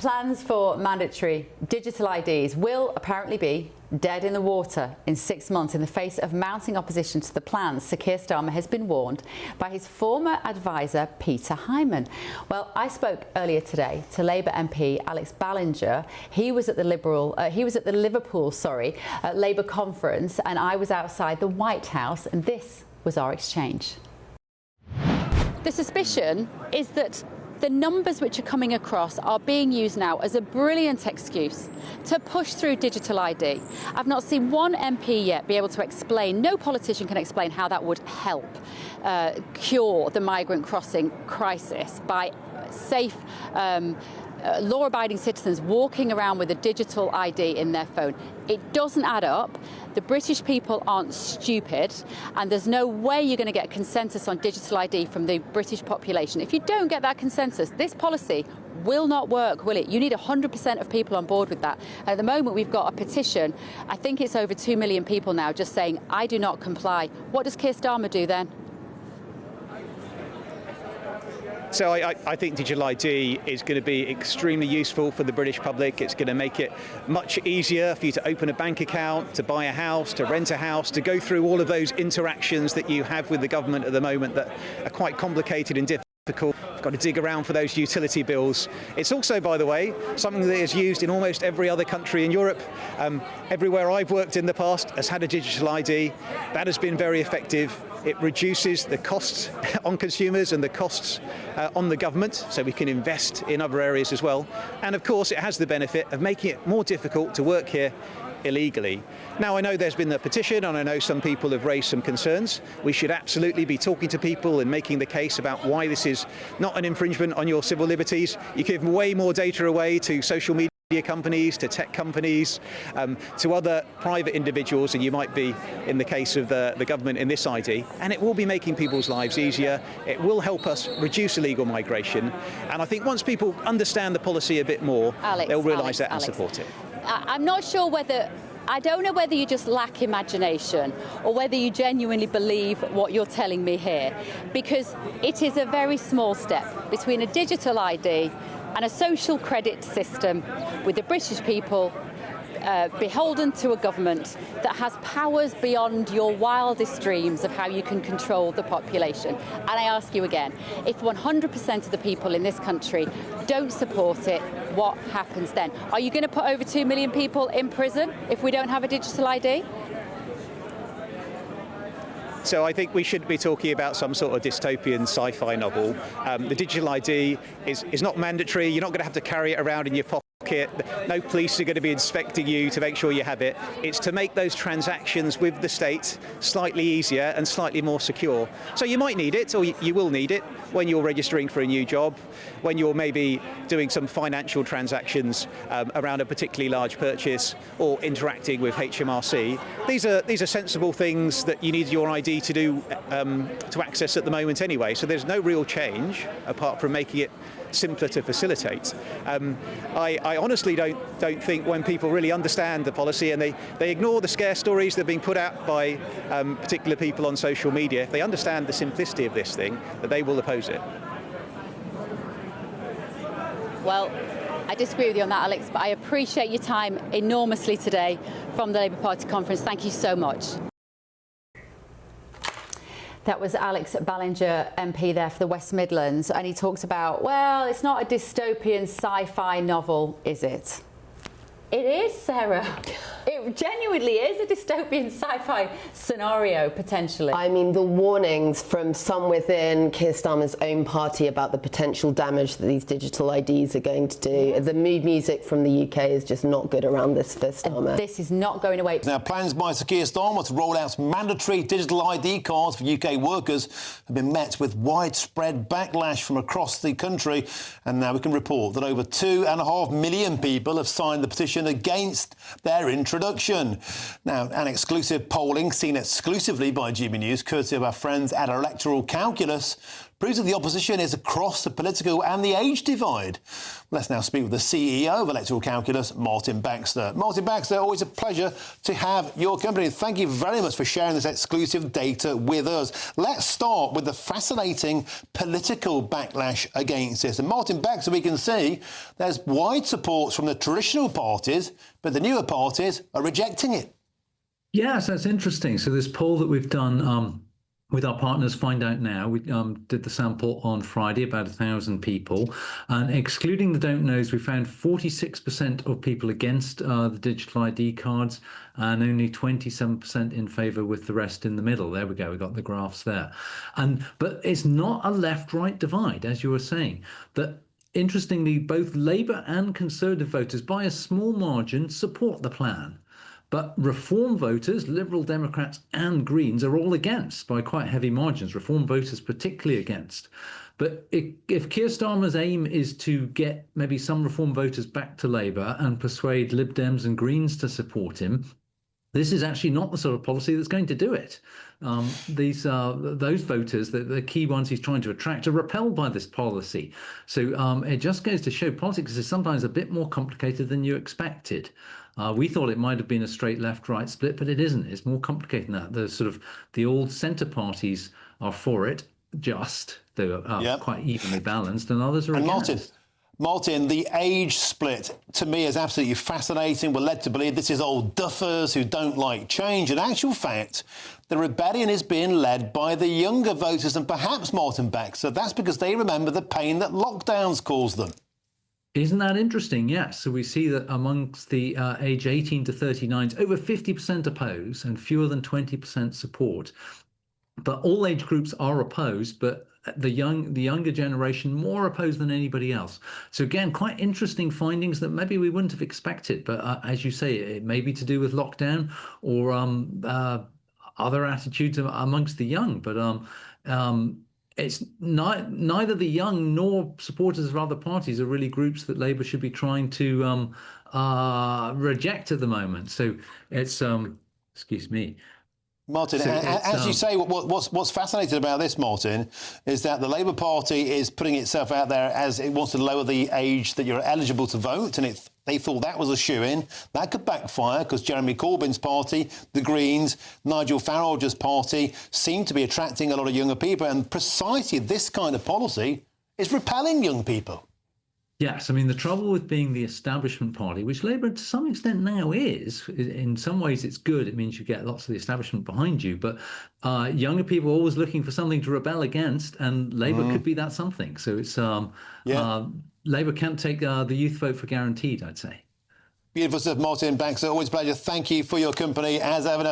Plans for mandatory digital IDs will apparently be dead in the water in 6 months in the face of mounting opposition to the plans. Sir Keir Starmer has been warned by his former advisor Peter Hyman. Well, I spoke earlier today to Labour MP Alex Ballinger. He was at the Liverpool Labour conference, and I was outside the White House, and this was our exchange. The suspicion is that the numbers which are coming across are being used now as a brilliant excuse to push through digital ID. I've not seen one MP yet be able to explain, no politician can explain how that would help cure the migrant crossing crisis by safe law-abiding citizens walking around with a digital ID in their phone. It doesn't add up. The British people aren't stupid, and there's no way you're going to get consensus on digital ID from the British population. If you don't get that consensus, this policy will not work, will it? You need 100% of people on board with that. At the moment, we've got a petition. I think it's over 2 million people now just saying, I do not comply. What does Keir Starmer do then? So I think digital ID is going to be extremely useful for the British public. It's going to make it much easier for you to open a bank account, to buy a house, to rent a house, to go through all of those interactions that you have with the government at the moment that are quite complicated and difficult. You've got to dig around for those utility bills. It's also, by the way, something that is used in almost every other country in Europe. Everywhere I've worked in the past has had a digital ID. That has been very effective. It reduces the costs on consumers and the costs on the government, so we can invest in other areas as well. And of course, it has the benefit of making it more difficult to work here illegally. Now, I know there's been a petition, and I know some people have raised some concerns. We should absolutely be talking to people and making the case about why this is not an infringement on your civil liberties. You give way more data away to social media companies, to tech companies, to other private individuals than you might be in the case of the government in this ID, and it will be making people's lives easier. It will help us reduce illegal migration, and I think once people understand the policy a bit more, they'll realise that and support it. I'm not sure whether I don't know whether you just lack imagination or whether you genuinely believe what you're telling me here, because it is a very small step between a digital ID and a social credit system with the British people beholden to a government that has powers beyond your wildest dreams of how you can control the population. And I ask you again, if 100% of the people in this country don't support it, what happens then? Are you going to put over 2 million people in prison if we don't have a digital ID? So I think we should be talking about some sort of dystopian sci-fi novel. The digital ID is not mandatory. You're not going to have to carry it around in your pocket. No police are going to be inspecting you to make sure you have it. It's to make those transactions with the state slightly easier and slightly more secure. So you might need it, or you will need it, when you're registering for a new job, when you're maybe doing some financial transactions around a particularly large purchase, or interacting with HMRC. These are sensible things that you need your ID to do to access at the moment anyway. So there's no real change apart from making it simpler to facilitate. I honestly don't think when people really understand the policy and they ignore the scare stories that are being put out by particular people on social media, if they understand the simplicity of this thing, that they will oppose it. Well, I disagree with you on that, Alex, but I appreciate your time enormously today from the Labour Party conference. Thank you so much. That was Alex Ballinger, MP there for the West Midlands, and he talks about, well, it's not a dystopian sci-fi novel, is it? It is, Sarah. It genuinely is a dystopian sci-fi scenario, potentially. I mean, the warnings from some within Keir Starmer's own party about the potential damage that these digital IDs are going to do. The mood music from the UK is just not good around this for Starmer. And this is not going away. Now, plans by Sir Keir Starmer to roll out mandatory digital ID cards for UK workers have been met with widespread backlash from across the country. And now we can report that over 2.5 million people have signed the petition against their introduction. Now, an exclusive polling seen exclusively by GB News, courtesy of our friends at Electoral Calculus, proves that the opposition is across the political and the age divide. Let's now speak with the CEO of Electoral Calculus, Martin Baxter. Martin Baxter, always a pleasure to have your company. Thank you very much for sharing this exclusive data with us. Let's start with the fascinating political backlash against this. And Martin Baxter, we can see there's wide support from the traditional parties, but the newer parties are rejecting it. Yes, that's interesting. So this poll that we've done with our partners Find Out Now, we did the sample on Friday, about 1,000 people, and excluding the don't knows, we found 46% of people against the digital ID cards and only 27% in favour, with the rest in the middle. There we go, we got the graphs there. But it's not a left-right divide, as you were saying. That interestingly, both Labour and Conservative voters, by a small margin, support the plan. But Reform voters, Liberal Democrats and Greens, are all against by quite heavy margins. Reform voters particularly against. But if Keir Starmer's aim is to get maybe some Reform voters back to Labour and persuade Lib Dems and Greens to support him, this is actually not the sort of policy that's going to do it. Those voters, the key ones he's trying to attract, are repelled by this policy. So it just goes to show politics is sometimes a bit more complicated than you expected. We thought it might have been a straight left-right split, but it isn't. It's more complicated than that. The old centre parties are for it, they're quite evenly balanced, and others are against. Martin, the age split, to me, is absolutely fascinating. We're led to believe this is old duffers who don't like change. In actual fact, the rebellion is being led by the younger voters, and perhaps, Martin Baxter, that's because they remember the pain that lockdowns caused them. Isn't that interesting? Yes. So we see that amongst the age 18 to 39s, over 50% oppose and fewer than 20% support. But all age groups are opposed, but the younger generation more opposed than anybody else. So again, quite interesting findings that maybe we wouldn't have expected. But as you say, it may be to do with lockdown or other attitudes amongst the young. But it's neither the young nor supporters of other parties are really groups that Labour should be trying to reject at the moment. So it's excuse me. Martin, So as you say, what's fascinating about this, Martin, is that the Labour Party is putting itself out there as it wants to lower the age that you're eligible to vote, and they thought that was a shoo-in. That could backfire because Jeremy Corbyn's party, the Greens, Nigel Farage's party, seem to be attracting a lot of younger people, and precisely this kind of policy is repelling young people. Yes, I mean, the trouble with being the establishment party, which Labour to some extent now is, in some ways it's good. It means you get lots of the establishment behind you. But younger people are always looking for something to rebel against, and Labour could be that something. So it's Labour can't take the youth vote for guaranteed, I'd say. Beautiful stuff, Martin Baxter. Always a pleasure. Thank you for your company as ever.